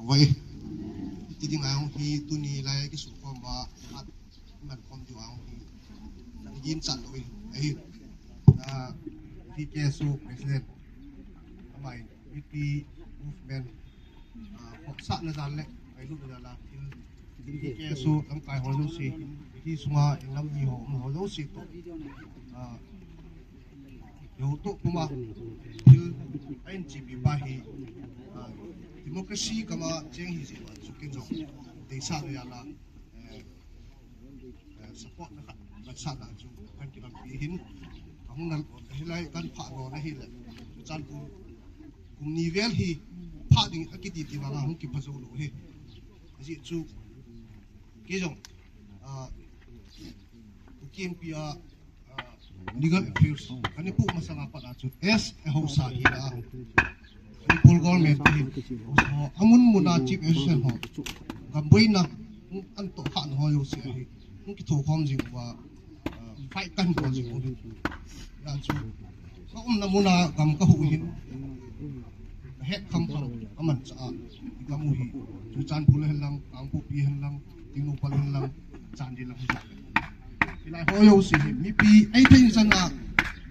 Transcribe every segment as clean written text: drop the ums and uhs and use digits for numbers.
vậy thì tiếng Anh thì tôi nghĩ là cái số con và mình con tiếng Anh thì yên chặt rồi ấy thì cái số president mày cái movement họ sát nó ra lệ cái lúc là thì cái số làm cái họ lâu xí thì xung quanh làm gì họ lâu xí to yếu tố kuma thì anh chỉ bị bài democracy kama cheng hi ji chu kin jong de sa ya la support na sa da chu kan ki bi hin amung nan hilai kan pha no na hi le chan kum nivel hi pha ding akiti ti wa hung ki phazo lo he ji chu ki jong kim pia legal affairs kan pu masanga pa da chu s a ho sa hi da Paul Goldman amun muna chief edition ho gamboi na an to khan ho yo se hi ki tho khom jing wa fight kan ko jing ho ya chu na muna gam ka hu hin het kham kham aman cha gam hu hi chu chan phul hen lang ang pu pi hen lang ting no pal hen lang chan di lang hi lai ho yo se mi pi ai thing san na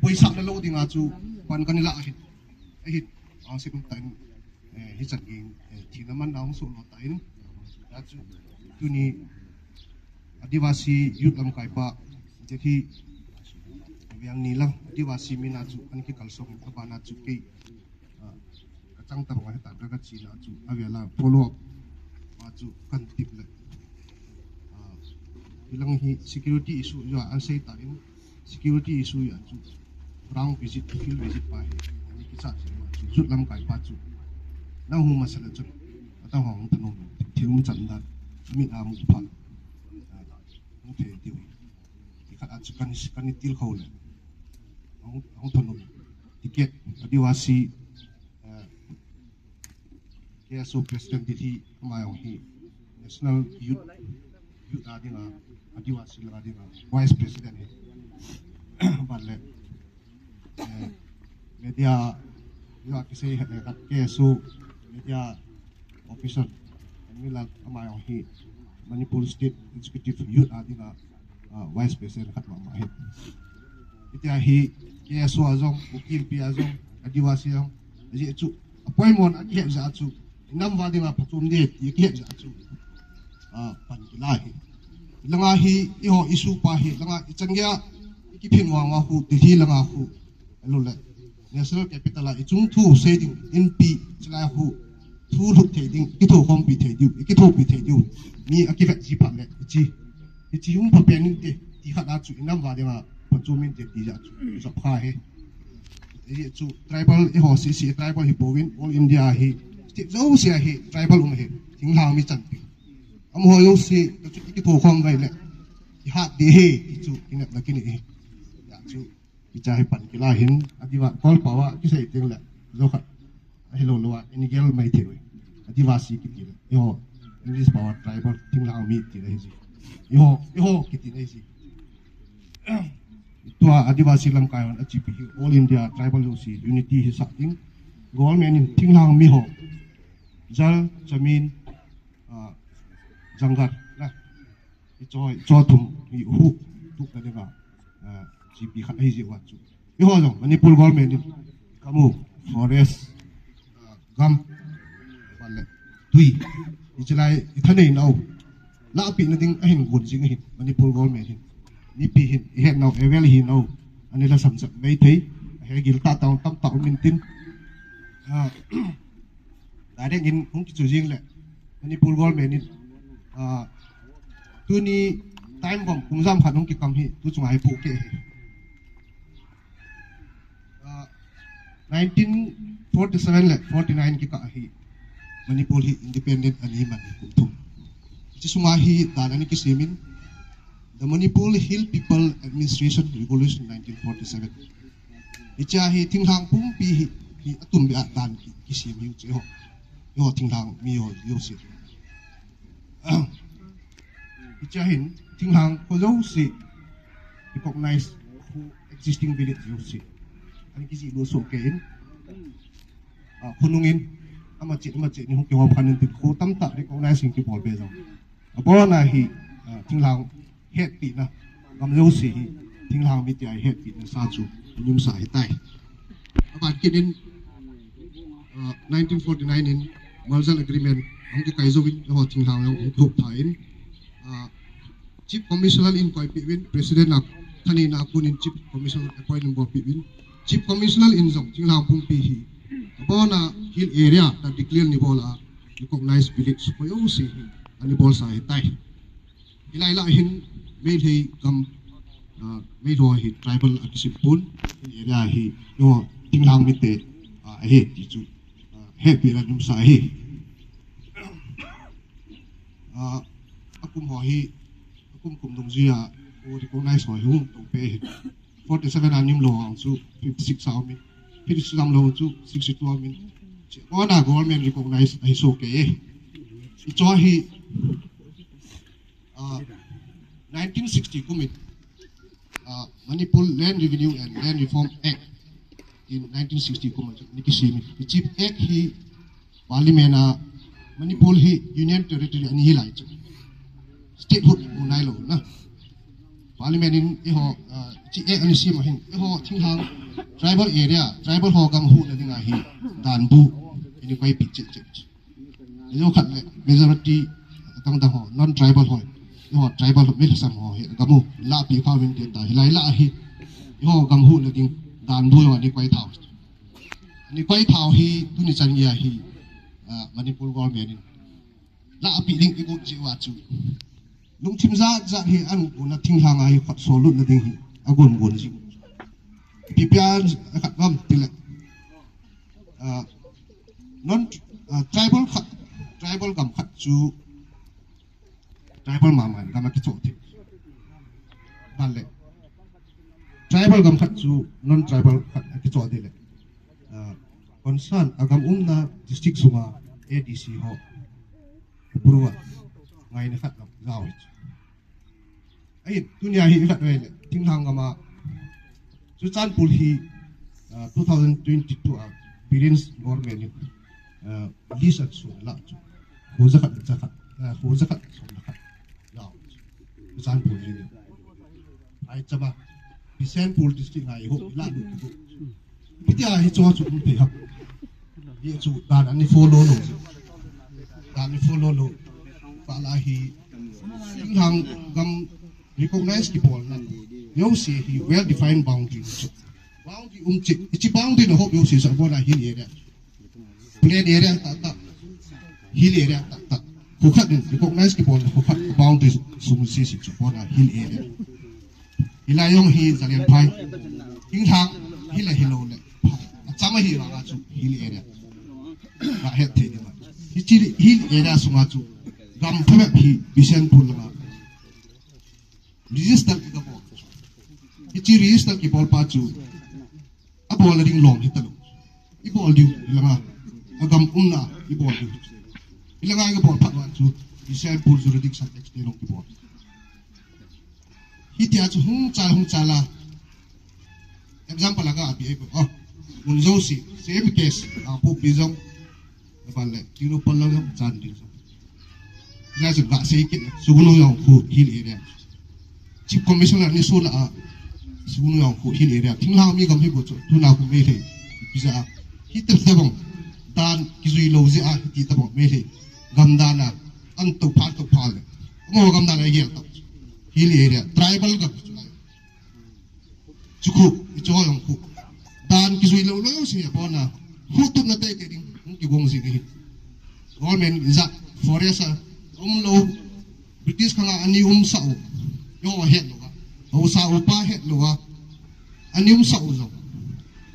boi sak na lo ding a chu pan kan la hi ang si kung tain hisan ging ti naman ang so lo tain at tu ni adivasi youth lam kai pa jethi yang ni lang adivasi mina chu an ki kalsong ka ba na chu ke kachang ta ba ta ka chi na chu avela follow up ma chu kan tip le bilang hi security issue jo an sei tain security issue ya chu ground visit field visit pa ni ki cha rút lâm cải phát trụ, nang hung mà sẽ là chút, tao hỏng tận hồn, thiếu một trận đạn, mình làm một phần, không thể tiêu, thì các anh can tiêu khâu này, không tận hồn, ticket, adiwasi, cái số president thì mà ông hi, national youth adiwasi là vice president, bạn lệ, media yo kasi kat kesu media officer milan amay hi Manipur State Executive Youth adinga vice president kat ma he itia hi kesu azong ukil pi azong adiwasi ang ji chu appointment aki he za chu nam wa dinga phatum de ti ki he za chu pan kilai langa hi iho isu pa hi langa ichangya ki phinwa wa hu ti hi langa hu lo le national capital la chung thu setting np chla hu thu lu theding ki tho kom pi thediu ki tho pi thediu mi akifa ji pa le chi yung pa pen te ti kha da chu nam wa de ma chu min te ti ja chu so pha he e chu tribal e ho si tribal hi bowin all india hi ti zo sia hi tribal he thing la mi chan pi am ho yo si ki tho khom vai le ki ha de he ki chu ki na ki ni ya chu bicara pan kila hin adiwa kol pawa kisai ting la zoka hello lowa ini gel mai thewe adivasi ki tila yo english power tribal ting la mi tila hi yo ki tila hi tua adivasi lam kai on achieve all india tribal losi unity hi saking government in ting la mi ho jal jamin jangar la cho thum hi hu tu ka de ga GP khat ai ji wa chu yo ho jong Manipur government ni kamu forest gam balle tui ichilai ithanei nau la pi na ding ahin gun jing hin Manipur government hin ni pi hin he nau evel hi nau ani la sam sak mai thei he gil ta taw tam taw min tin da de in hung ki chu jing le Manipur government ni tu ni time bomb kumjam khan hung ki kam hi tu chungai pu ke 1947 le 49 ki ka hi Manipur hi independent ani man thum chi sunga hi danani ki simin the Manipur Hill People Administration Revolution 1947 icha hi thinghang pum pi hi atum bi dan ki sim yu che ho yo thinghang mi yo si icha hin thinghang ko lo si recognize who existing village yo si ani kisi lo so kein khunungin amat cik ni hukum panen ti ko tam tak recognizing ki bol bezong abo na hi tinglang het pi na gam lo si hi tinglang mi ti ai het pi na sa chu nyum sa hi tai abat kinin 1949 in Malzan agreement ang ki kaizo win ho tinglang yang ko thain chief commissioner in koi pi win president na thani na kun in chief commissioner appointment bo pi win chief commissioner in zong tinglang pum pi hi abo na hill area ta declare ni bola recognize village ko yo si ani bol sa hitai ilai la hin made hi kam made ho hi tribal participant hill area hi yo tinglang mite he ti chu he pi la dum sa hi akum ho hi akum kum dong zia o recognize ho hi hum to pe 47 anim lo ang chu 56 amin 56 lo chu 62 amin ko na government recognize ai so ke cho hi 1960 kumit Manipur Land Revenue and Land Reform Act in 1960 kumit nikisimi chief act hi parliament Manipur hi union territory ani hilai chu statehood unai lo na parliament in ho chi act ani sim hin ho thinghang tribal area tribal ho gam hu na dinga hi dan bu ini kai pi chi yo khat le majority tang da ho non tribal ho yo tribal mil sam ho he gamu la pi kha win te ta hilai la hi yo gam hu na ding dan bu ni kai thau hi tu ni chan ya hi Manipur government la pi ding igu chi wa chu lung thim za hi an na thinghang ai khat so lu na ding hi agun gon ji pipian khat gam tile non tribal gam khat chu tribal maman gam ki chot balle tribal gam khat chu non tribal khat ki chot dile concern agam na district sunga ADC ho burwa ngai na khat gaw ai dunia hi khat wele tinghang gama chu chan pul hi 2022 Billions government lisa so la chu ho zakat so na khat gaw chan pul ni ai chaba Bisenpur district ngai ho la du pitia hi cho chu pe hap ye chu dan ani follow lo pa la hi hang gam recognize ki bol na yo si hi well defined boundary chi boundary no ho yo si sa bona hill area plain area ta hill area ta ko khat recognize ki bol ko khat boundary sum si chu bona hill area ila yong hi zalian phai king thang hila hilo le chama hi ra chu hill area ra het the ni ma hill area sunga chu gam phame hi Bisenpur la register ki bo register ki bol pa chu abol ring long hitalo ibol diu langa agam na ibol diu ilanga ga bol phat wa chu Bisenpur jurisdiction extend ki bol hitia chu hung chala example aga abi ko unzo si same case apu bizong balle tiro pallang chan din ja chu ga sei kit sugunu yong khu hill area chief commissioner ni so la sugunu yong khu hill area thinglang mi gam hi bo chu tu na ku me the biza hitem sabong dan kizui lo ji a ti tabong me the gam dana an to pha le mo gam dana ye ta hill area tribal gam chuku icho yong khu dan kizui lo si bona hutup na te ke ding ki gong si ki government za forest lo British kanga ani sao yo het lo sa pa het lo ani sao zo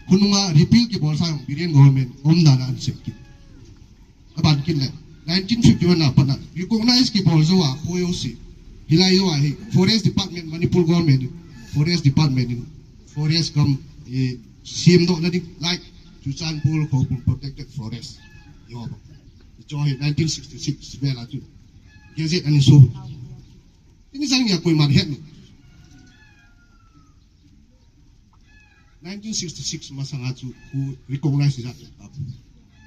kununga repeal ki bol sa Billion government dana an se ki aban kin le 1951 na pa na recognize ki bol zo wa ko yo si hilai yo hi forest department Manipur government forest department forest come sim do na like Chuchanpur protected forest yo joy 1966 bela tu gazette ani so ini sang ya koi mar het 1966 masanga chu who recognize that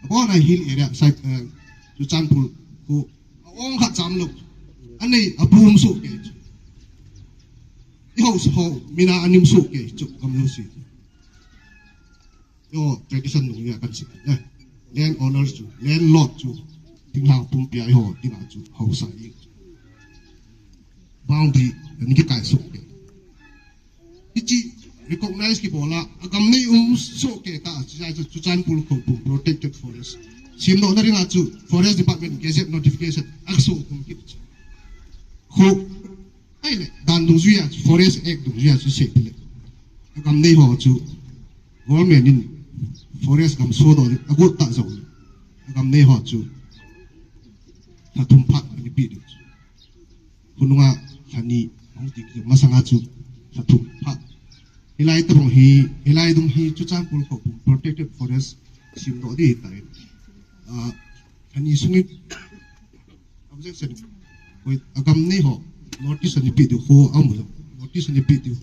Abo na hill area side chu chanpul ko ong kha cham lo anei abum su ke yo so mina anim su ke chu kam lo si yo tradition nu ya kan si land owners chu landlord chu ting hang pum pia ho ting chu house ai boundary ni ki kai su ke ichi recognize ki bola agam nei so ke ka chu chanpul ko protected forest sim no na ring chu forest department gazette notification akso kum ki ho ai le dan du ya forest act du ya chu se le agam nei ho chu government in forest gam so do agot ta zo agam nei ho chu ta tum phat ni pi du kununga thani ong ti ki masanga chu ta tum phat hilai tong hi hilai dung hi chu chanpul ko protected forest sim no di ta thani sungi objection koi agam nei ho notice ni pi du ho amu notice ni pi du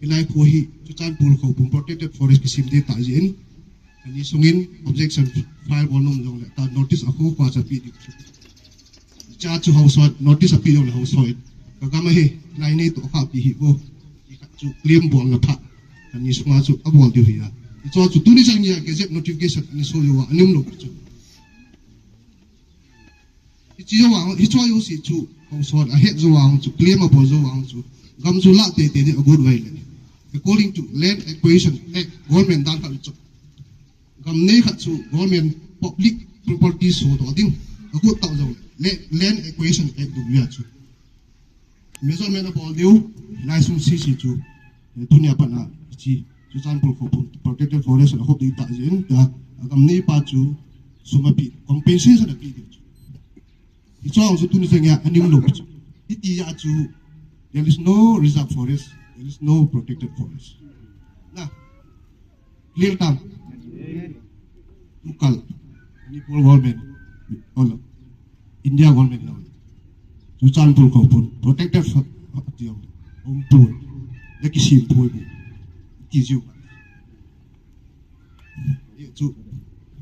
ilai ko hi chu chanpul ko protected forest ki sim de ta jin ani sungin objection file volume jong le ta notice a ko kwa cha pi du cha chu house notice a pi jong le house agam hi lai nei to kha pi hi bo chu claim bol na pha ani sunga chu abol du hi ya cho chu tu ni chang ya gazette notification ni so yo anim lo chu chỉ cho vào chỉ cho yếu sĩ chủ không sót à hết cho vào chủ claim mà bỏ cho vào chủ gam chủ lạ tệ tệ a good way này according to land acquisition act government đang khẩn trương gam này khẩn chủ government public property số đó tiếng a good tạo rồi land acquisition act đúng vậy chủ measurement of all due license sĩ chủ dunia pana chỉ chủ chanpul ko protected forest là hộp đi tạo diễn ta gam này pa chủ sumapi compensation là pi it's all so tuni sengya anim lo iti ya chu there is no reserve forest there is no protected forest na clear tam local Nepal government all India government now chu chanpul ko protected tiang pul la ki sim pul ti ju ye chu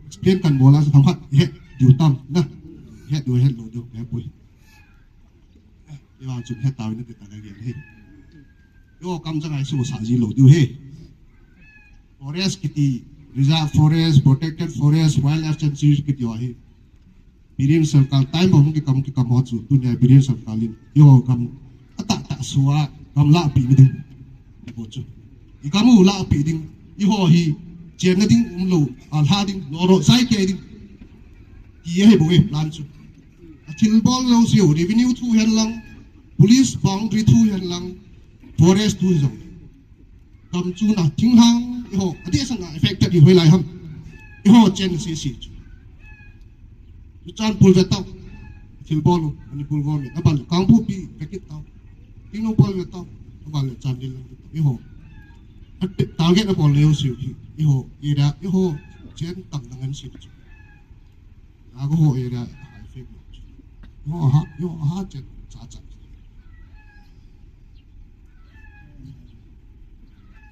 explain kan bola sa thamkhat he du tam na hết đuôi hết lỗ được hết bụi đi vào chụp hết tàu nó được cả cái gì hết yo cầm cho cái số sản gì lỗ được hết forest kiti reserve forest protected forest wildlife sanctuary kiti hết birin sarkar time bom ki kam hot chu tu ne birin sarkar lin yo kam ata suwa kam la pi ding bo chu i kamu la pi ding i ho hi chen na ding lo al ha ding lo ro sai ke ding ki he bo e plan chu til bol lo siu revenue thu hen lang police boundary thu hen lang forest thu zo kam chu na ting hang i ho adi sang affected i hoi lai ham i ho chen si chu chan pul ve tau til bol ani pul go me abal kang pu pi packet tau ting no pol ve tau abal chan dil i ho target na bol lo siu i ho ira i ho chen tang ngan si chu ago ho ira yo ha chen cha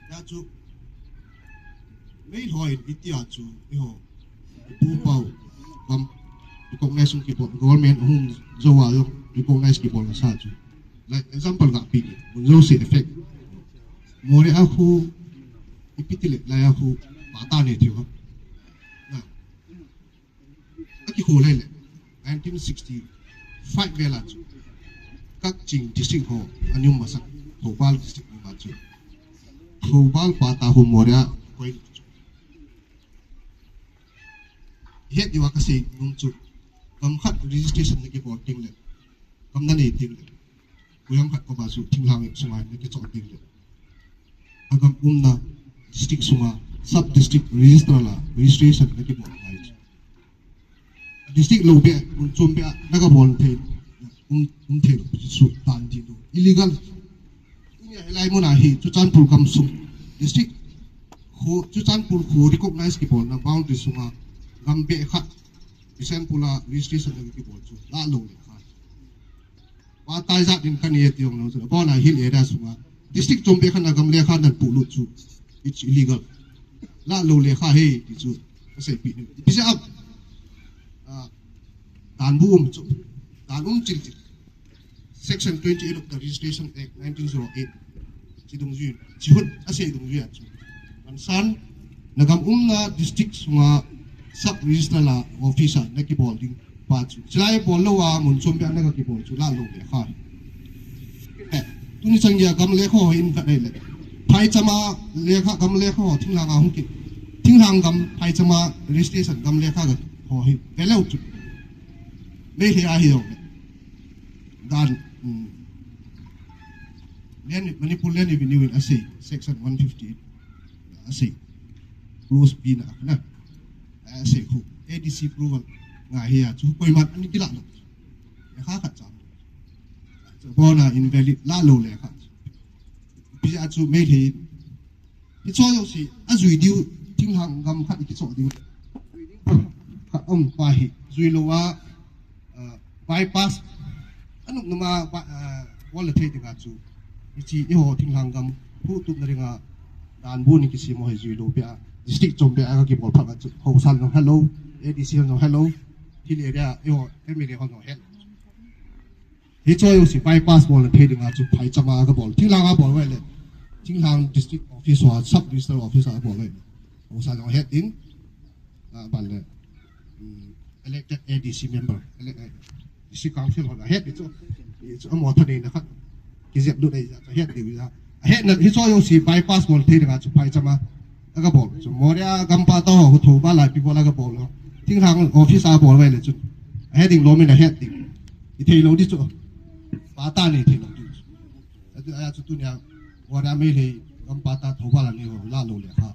ya chu nei hoi itia chu yo pu pau kam recognize ki po government hum zo wa yo recognize ki po na sa chu like example ga pi mun zo se effect more a hu ipitile la ya hu mata ne thio na aki ho le 1965 vela chu các trình district ho anyum masak Thobal district ma chu Thobal pata ho moria koi het diwa ka se num chu kam khat registration ne ki porting le kam na ne ting le kuyam khat ko ba su thing hang sungai ne ki chot ting le agam umna district sunga sub district register la registration ne ki porting district lo be un chum be naga bol the the su tan di do illegal ni helai mo na hi chu chanpul kam sum district ho chu chanpul ho recognize ki bol na boundary sunga gam be khat isen pula registration ki bol chu la lo le kha pa tai za din kan ye tiong no chu bo na hill area sunga district chum be khan na gam le kha nan pu lu chu it's illegal la lo le kha he ti chu sai pi ni pi sa dan bu chu dan chil section 28 of the Registration Act 1908 chi dung ju chi hut ase dung ju chu an san nagam na district sunga sub register la officer na ki bol ding pa chu chlai bol lo wa mun chom ba na ki bol chu la lo le kha tuni changya gam le kho in ka le phai chama le kha gam le kho thing la nga hung ki thing hang gam phai chama registration gam le kha ga ho hi ve lo chu me hi a hi do dan Manipur Land Revenue in Assay, Section 158. Assay. Close B na. Assay ko. ADC approval. Nga hiya. So, kung man, ano kila na? Nakakat sa mo. So, bona invalid. Lalo le kat. Bisa at so, may hi. Ito yung si, azui diw, tinghang gam kat ikito diw. Kat pahi. Zui lowa, bypass. Anong nama, wala tayo nga so. Ichi iho tinghang gam putup na ringa dan bu ni kisi mo hejui lo pia district chom be aga ki bol phak ho sal no hello ADC no hello hili area iho emile ho no hello hi cho yo si bypass bol the dinga chu phai chama ga bol tinghang ga bol wele tinghang district office wa sub register office a bol wele ho sal no head in ban le elected ADC member elected district council ho head itu mo thane na khat kizep du dai head di ya head na hiso yo si bypass bol the nga chu phai chama aga bol chu moria gampa to ho tho ba la pi bol aga bol ting hang office a bol wele chu heading lo min a head di I thei lo di chu pa ta ni thei lo di atu aya chu tu nya moria me le gampa ta tho ba la ni ho la lo le ha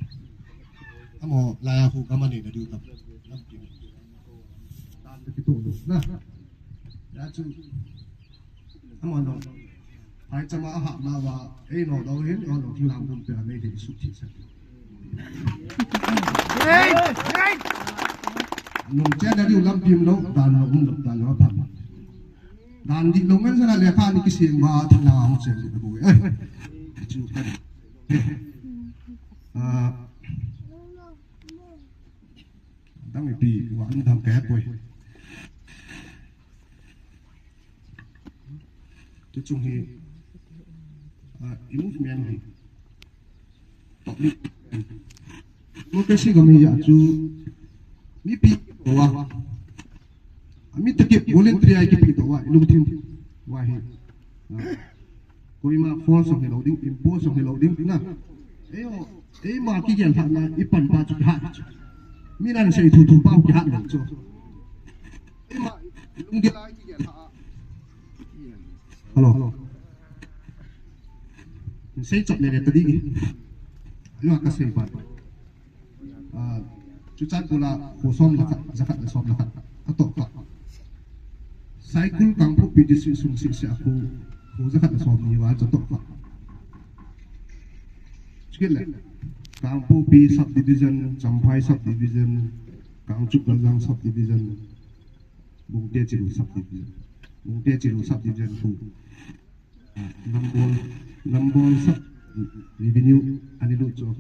amo la ya hu gama ni na du ta nam ti tan ki tu na ya chu amo no hai chama ha ma wa ei no do hin on lo thing lam bum pe me de su thi sa great nung cha da diu lam pim lo dan lo dan lo pam dan di lo men sa le kha ni ki sim ba thang na am chen de bu chu ka dang pi wa an dam ka poi tu chung hi movement hi mo kasi kami ya chu mi pi wa ami takip voluntary ai ki pi to wa ilung tin wa hi koi ma force of loading impose of loading na eyo ei ma ki gen thak na ipan pa chu ha mi nan sei thu thu pau ki ha na chu ei ma ilung ge lai ki gen tha hello sei chop le tadi lu ka sei ba chu chan pula ko som la zakat la som la ato pa cycle kang pu pdc sung sing sia ko zakat la som ni wa to pa chikile kang pu pi subdivision champhai subdivision kang chuk lang subdivision bungte chiru subdivision pu Nambol sub revenue anilu cho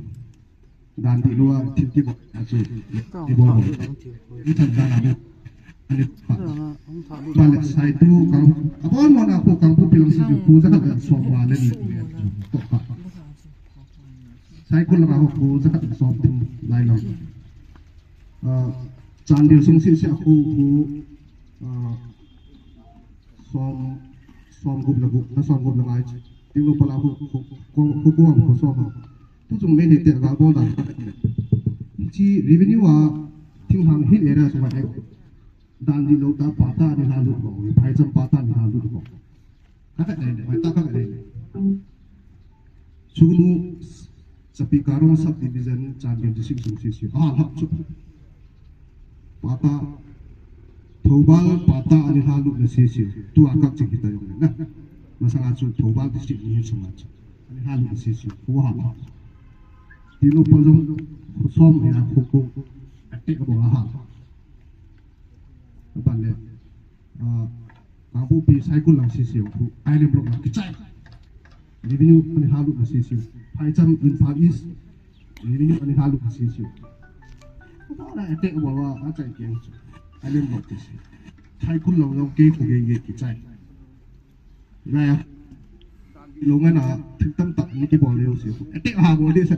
dan di luar tinti bo asu di bawah ini dan ada ani balik saya itu kang abon mana aku kang pu bilang sih ku zakat somwa le ni to pa saya ku lang aku zakat som tim lai long candil sung si aku som gub lagu na som gub lang ai tiếng lô pala hu kuang ko so tu chung me ni te ga bo da chi revenue wa thing hang hit era so ba dan di lo ta pa ta ni ha lu ko phai cham pa ta ni ha lu ko ka ta ne mai ta ka ne chunu sapi karong subdivision champion district sung si ha chu pa ta thobal pa ta ani ha lu na si tu akak chi kita yo na masalah tu thobal district ni sama chu ani ha lu si ko ha di lo palong som ya ko ate ko ha ban le kang pu pi cycle lang si ko island block ki chai revenue ani ha lu si phai cham in far east revenue ani ha lu si ko ta ate ko wa a chai ke alien notice thai kun long long ke phu ge ki chai ra lo nga na thik tam tak ni ki bol leo si ate ha bo de sa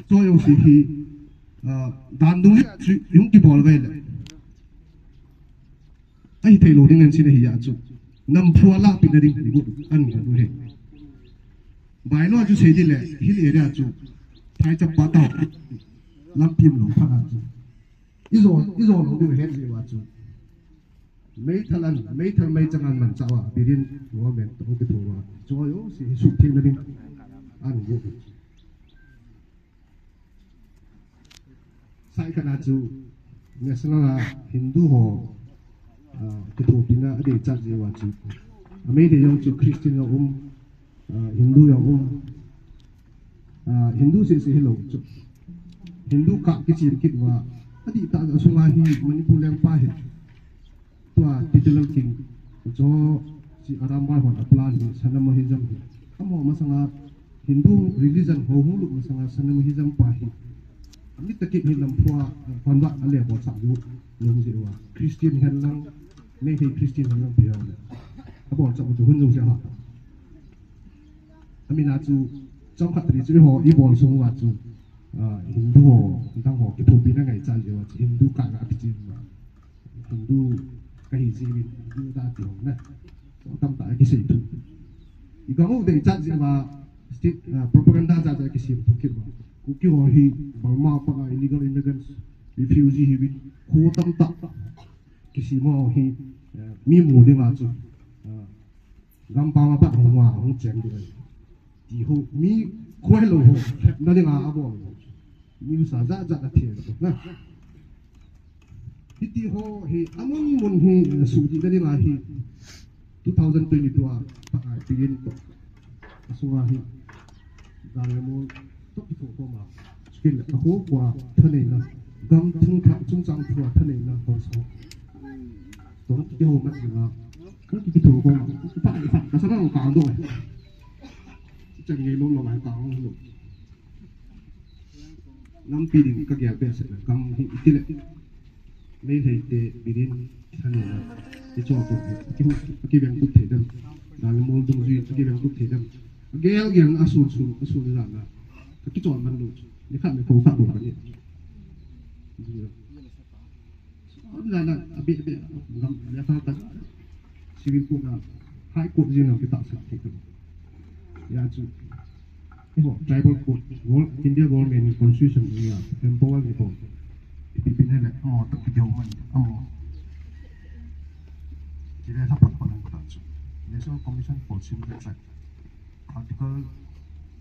so yo si hi dan dung yung ki bol ve le ai thei lo ding an sin hi ya chu nam phua la pin ring ni bu an ga du he bai lo chu se di le hi le ra chu thai cha pa ta lam pim lo pha chu izo lo du he ji wa chu mấy thằng mấy chẳng ăn mặn cháo à bị điên của mình không biết thua à cho yếu thì sụp thêm lên đi ăn vô sai cái nào chú nghe xem là Hindu họ cái thua pina để chắc gì vậy chú mấy thì dùng chú Christian ông Hindu ông Hindu sẽ hello chú Hindu cả cái chuyện kia và đi ta ở xung quanh Manipur làm pa hết tua titular king jo si aramba hon aplan ni sanamahizam hi amo masanga Hindu religion ho hulu masanga sanamahizam pa hi amit takit hi lampua panwa ale bo sa yu lung jewa Christian han lang nei hi Christian han lang piao abo cha bu hun jong ha amina chu trong khat ri chu ho i bol sung wa chu Hindu ho dang ho ki thobi na ngai cha jewa Hindu ka ga pi chi Hindu cái gì mình đưa ra tiểu này tâm tại cái gì thì có một để chắc gì mà propaganda ra cái gì cũng kêu cũng kêu họ hi bảo mà bằng illegal immigrants refugee hi bin khu tâm tập cái gì mà hi mi mù đi mà chứ làm bao mà bắt hồng hòa hồng chém đi rồi thì họ mi quay lâu họ nó đi mà abo mi sa ra là thiệt nè hiti ho he amon mon he suji dari la hi 2022 pa pigin to suwa hi dal mo to ki ko ma skill ho kwa thane na gam thung kha chung chang thua thane na ho so to ki ho ma na ko ki to ko ma pa ka sa na ka do chang ye lo lo ma ka lo nam pi din ka gya be sa gam hi itile mấy thầy để bị đến thằng này là để cho cái việc cụ thể đâm là môn dung duy cái việc cụ thể đâm cái việc asul là cái chọn ban đầu những khác này không phạm của bạn là bị làm nhà ta tận civil court là hai cuộc riêng là cái tạo sự thì ya chú cái bộ tribal court India government constitution là empower people pipinnya le amo tak jauhan amo jadi apa pada kita National Commission for Civil Rights Article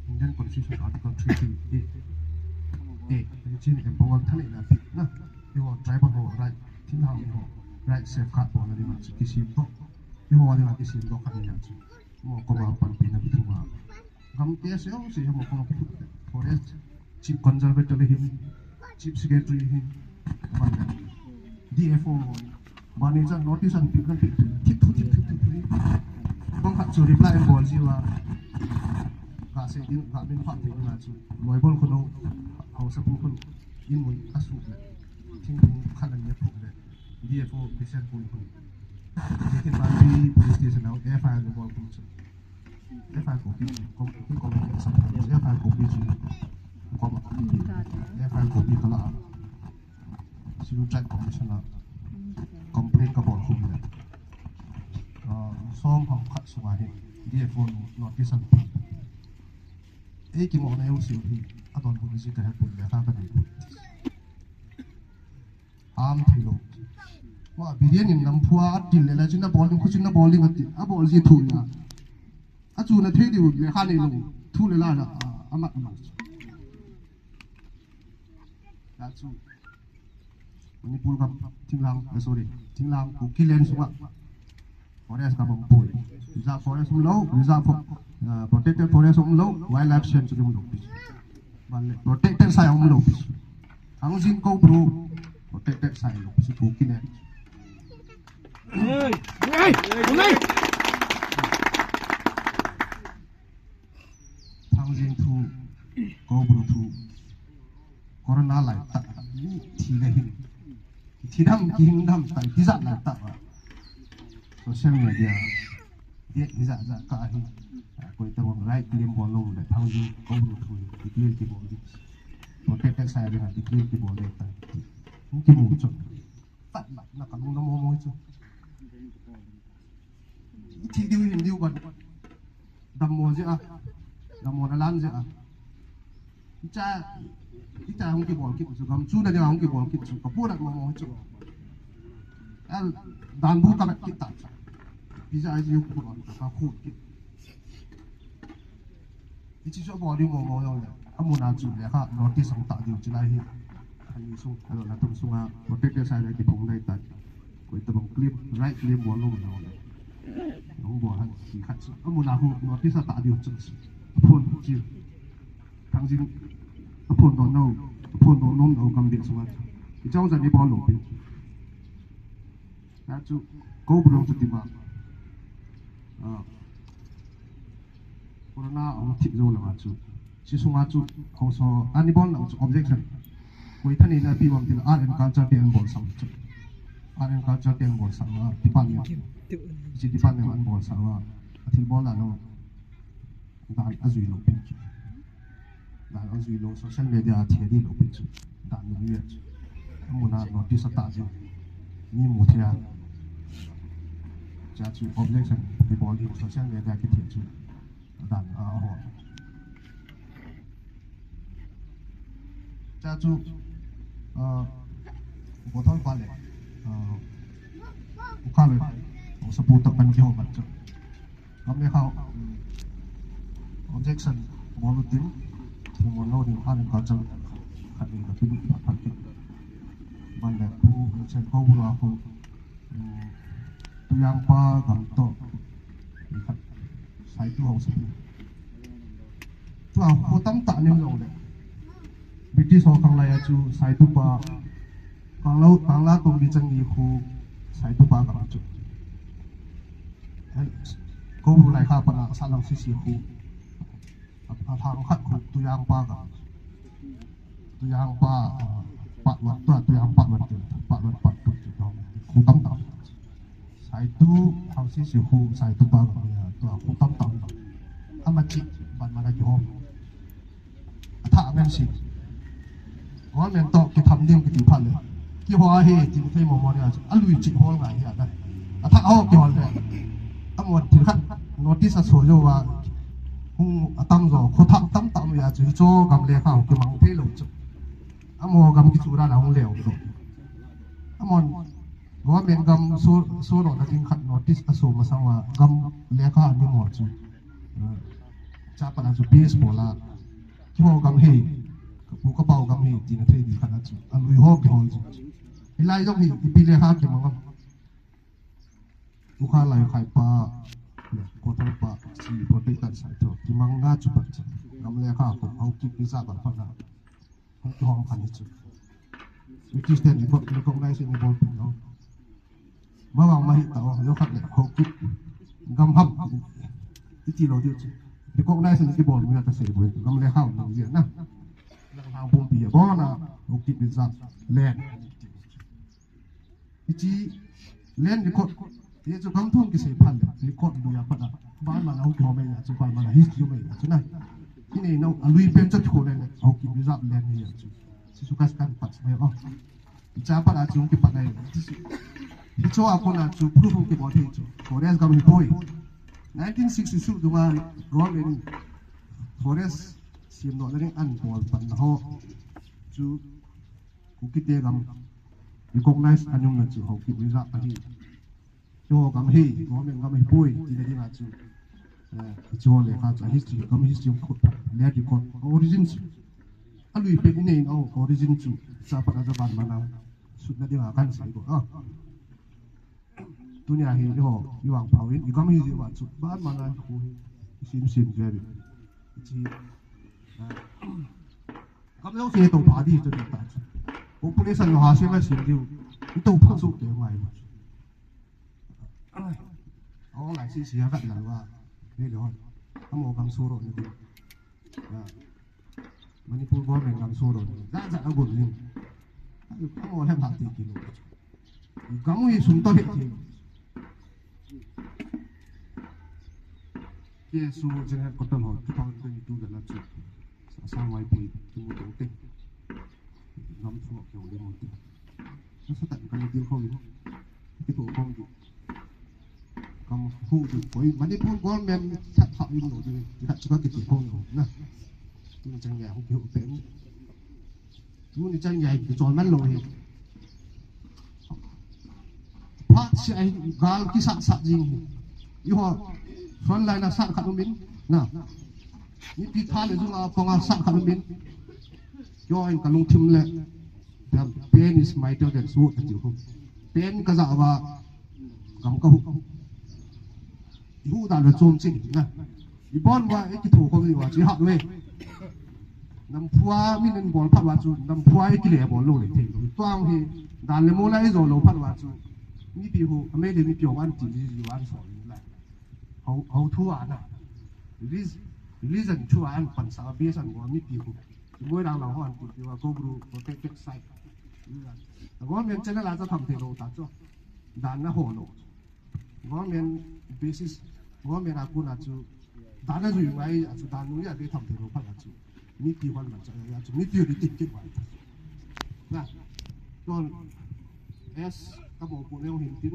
Indian Constitution Article 3A jadi empower thani la na yo tribal ho right tin hang ho right safeguard ho na di ma kisim to yo ho na kisim to kan ya chu mo ko ba pan pina bituma gam ts yo si mo ko forest chief conservator him chief secretary him DFO manager notice and people tip bang khat chu reply bol ji wa ka se din ka bin phat ni na chu loi bol ko no au sa pu kun in moi asu le thing khan an ye phu le DFO official pun kun ke ba bi police station au FIR le bol kun chu FIR ko bi ko sa FIR ko bi chu ko ba FIR ko bi kala Civil Rights Commissioner complain ka bol khum le som hong khat suwa hi DFO notice an ki mo na yo si hi adon ko ji ka ha pun le ka ni am thilo wa bidian in nam phua til le la china bowling khu china bowling ati a ball ji thu na a chu na the di le kha ni lo thu le la la ama ya chu Manipur ka tinglang ku kilen sunga forest ka bangpoi reserve forest lo reserve protected forest lo wildlife sanctuary lo balle protected sai lo ang jin ko bro protected sai lo ku kilen ang jin thu ko bro thu corona lai ta thi le hi thì đâm kinh đâm tại tí dạng là tạo social media điện tí dạng dạng cả hi coi tao một like claim ball luôn để thao dung câu được thôi thì clear cái ball đi một cái sai rồi thì clear cái ball đấy tại cái mũ chọn tắt lại là cả nó mò chứ thì điều hình điều bận đâm mò chứ à đâm mò là lan chứ à cha không cái ball kịp chứ cầm chú đây không cái ball kịp chứ có bố đặt mò chứ đàn bố các bạn kịp tắt bây giờ ai dùng ball các khu kịp chỉ cho ball đi mò rồi muốn ăn chú này khác nó tí sống tạo điều chỉ là hi anh sung rồi là tung sung à một cái sai này thì cũng đây tại với tầm clip right clip ball luôn rồi không bỏ hắn chỉ khách muốn ăn nó tí sao tạo điều chân phun chiều thằng gì phun đó nôm đâu cầm điện xuống ăn thì trong giờ đi ball lủng pin đã chú cố bùng chú tìm vào corona ông thích rồi là chú si sunga chu also anibon na objection koi thani na pi wang tin art and culture ten bol sam chu art and culture ten bol sam wa department si department an bol sam wa athil bol la no dan azui lo pin chu dan azui lo social media thedi lo pin chu dan no ye chu amuna notice ta chu ni mu thia cha chu objection the bol di social media ki thia chu dan a ho cha chú bộ thôn qua lệ qua lệ sắp bút tập ban chiều mặt chú hôm nay họ objection bỏ lụt tiếng thì một lô thì ăn có chân khẳng định là cái bị phạt kiện ban lệ khu trên câu là khu tôi ăn qua cầm to sai tu hậu sắp tu hậu tâm tạ niệm rồi đấy British ho kang lai chu sai tu pa kang la tong bi chang ni khu sai tu pa kang chu ko ru lai kha pa na sa lang si khu a thang khat khu tu yang pa pa wat tu yang pa wat tu khu tam tam sai tu hau si khu sai tu pa kang ya tu khu tam tam amachi ban ma la jo tha men si我们到去谈点个地方嘞，计划嘿，今天我们呢，累积好来呀的，他好计划嘞，我听看，我第三说就话，当着可他当呀，就做咁厉害，叫忙配路做，我咁去做啦，然后聊咯，我们咁说落那听看，我第三说嘛上话咁厉害你莫做，加把那做 baseball 啦，计划咁嘿。buka cái bao gam hi tin the di khana chu an lui ho ki hol chu ilai jong hi ipile ha ki mangam buka lai khai pa ko thar pa si protect tan sai to ki manga chu pa chu gam le kha ko au ki pizza ba pa na ho ki hom khan chu which is then got recognize in the ball no ma wang ma hi ta yo khat le ho ki gam hap ti lo dio chu recognize in the ball mi ta se bo gam le ha no ye na hàng bom bia bo na ok ti bizat len ichi len record ye chu kam thong ki se phan le record bu ya pa da ban ma na ho ko me ya chu ban ma na history me ya chu na kini no alui pen cha chu le ok ti bizat len ni ya chu si su kas kan pat me oh cha pa da chu ki pa nai ti cho a ko na chu proof ki bo the chu forest gam hi poi 1962 dunga romen forest sim no na an bol pan ho chu ku ki te gam recognize anung na chu ho ki visa pa hi cho gam hi government gam hi poi ti le na chu cho le ka cha history gam history ko le di ko origin chu alui pe ni no origin chu sa pa na ban mana su na di ma kan sai ko dunia hi ho yuang pawin gam hi wa chu ban mana ku sim je chi咁有時到排啲就點辦？我本身要下先咩事要，你到拍數嘅位嘛？我嚟試下吉人話呢度，咁我咁疏落呢啲，มันนี่พูดว่าเป็นคำสู้โดนน่าจะเอาบุญนี่咁我แค่ผ่านตีกิโล kamu hi sum to he thi ke su general kotal ho 2022 da la chu sa mai pi tu to te nam chu ke le mo te sa ta kan dil ko ni ke to kom di kam hu du koi mani pun gon men sa tha yin no di ka chu ka ke ti ko no na tu ni chang ya hu ke pen tu ni chang ya ke chon man lo he phát sẽ gal ki sa jing yu ho front line na sa ka min na ni pi tha le zunga ponga sa ka min yo in ka lung thim le pain is mightier than sword at you pain ka za wa kam ka hu yu da le zom chi na i bon wa e ki tho ko ni wa chi ha we nam phua min en bol phat wa chu nam phua e ki le bol lo le the twang hi dan le mo lai zo lo phat wa chu ni pi hu ame de mi pyo wan ti ji wan so ni la how thu an na reason thu an pan sa bi san go mi pi hu moi dang la hon ti wa go bru protected site ni la go men chen la za tham the lo ta cho dan na ho lo go men basis go men a ku na chu dan na ju ngai a chu dan nu ya de tham the lo phat la chu mi pi wan ma cha ya chu mi pi ri ti ki wa na don s các bộ phụ nêu hình tin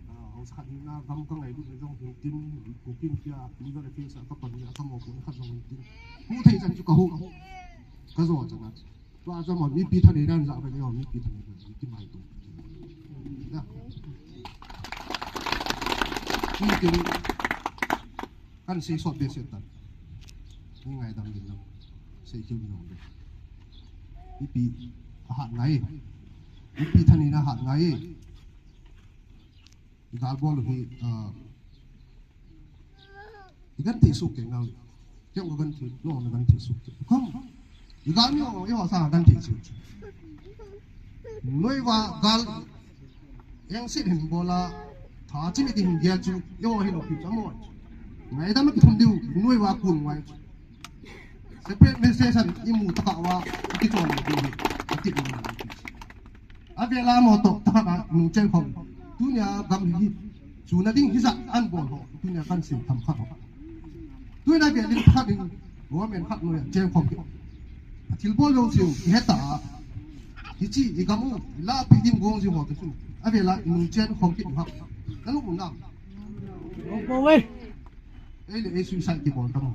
họ khăn na gam các ngày lúc này trong hình tin của kim kia lý do là khi sao các phần các bộ phụ khăn trong hình tin cụ thể rằng chú cầu cái rồi chẳng hạn qua cho mọi mi pi thân đấy đang dạo về đây họ mi pi thân đấy là cái bài tụng nha mi tin căn sĩ sọt biệt hiện tại những ngày đang nhìn lòng sẽ kêu nhiều đấy mi pi hạn ngày pi thani na hat ngai gal bol hi igan ti su ke ngal kyong gan ti no na gan ti su không igan yo sa gan ti su noi wa gal yang sit hin bola tha chi mi ti hin gel chu yo hi no pi chamo ngai da ma ki thum diu noi wa kun wai separate message imu ta ka wa ki chon ni ti ni avela moto taka nung chen khom tunya gam hi chu na ding hisa an bol ho tunya kan sin tham kha ho tuina be ling kha ding go men khat no chen khom ki thil bol lo siu heta hi chi i gamu la pi dim gong ji ho tu avela nung chen khom ki ha na lu na bo we ele e suicide ki bol ta mo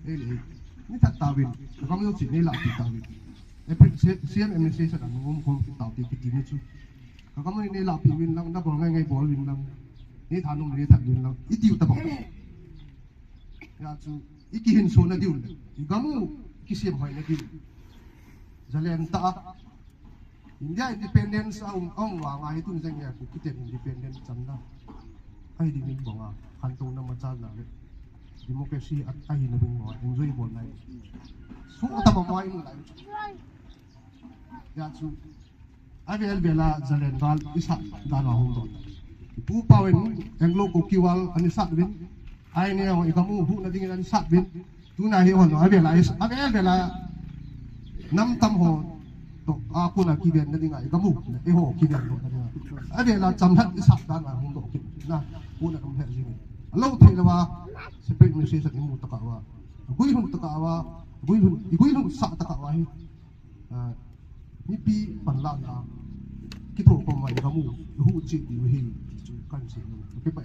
ele ni ta ta win gamu yo chi ni la pi ta win CM administration ang ngom ki tao ti ti ni chu ka ka mo ni la pi win lang na bol ngai bol win lang ni thanum ni that win lang i tiu ta bok ya chu i ki hin so na diu i gamu ki sim hoi na diu jalen ta India independence ang wa ngai tu jang ya ku ki independence cham na ai di min bonga han tu na ma cha na le democracy at ai na bin mo enjoy bol nai su ta ba mai lai ya chu avel bela zalen gal isa dana hom do pu pawen englo ko kiwal ani sat bin ai ne ho ikamu hu na ding ani sat bin tu na he hon avel bela nam tam ho to a ku na ki ben na ding ai ikamu e ho ki ben do na avel cham that isa dana hom do na ku na kam he ji lo thei la wa separate message sa imu ta ka wa gui hun ta ka wa gui hun sa ta ka wa hi ni pi pan la na ki tho ko mai kamu hu chi di hi chu kan si ke pa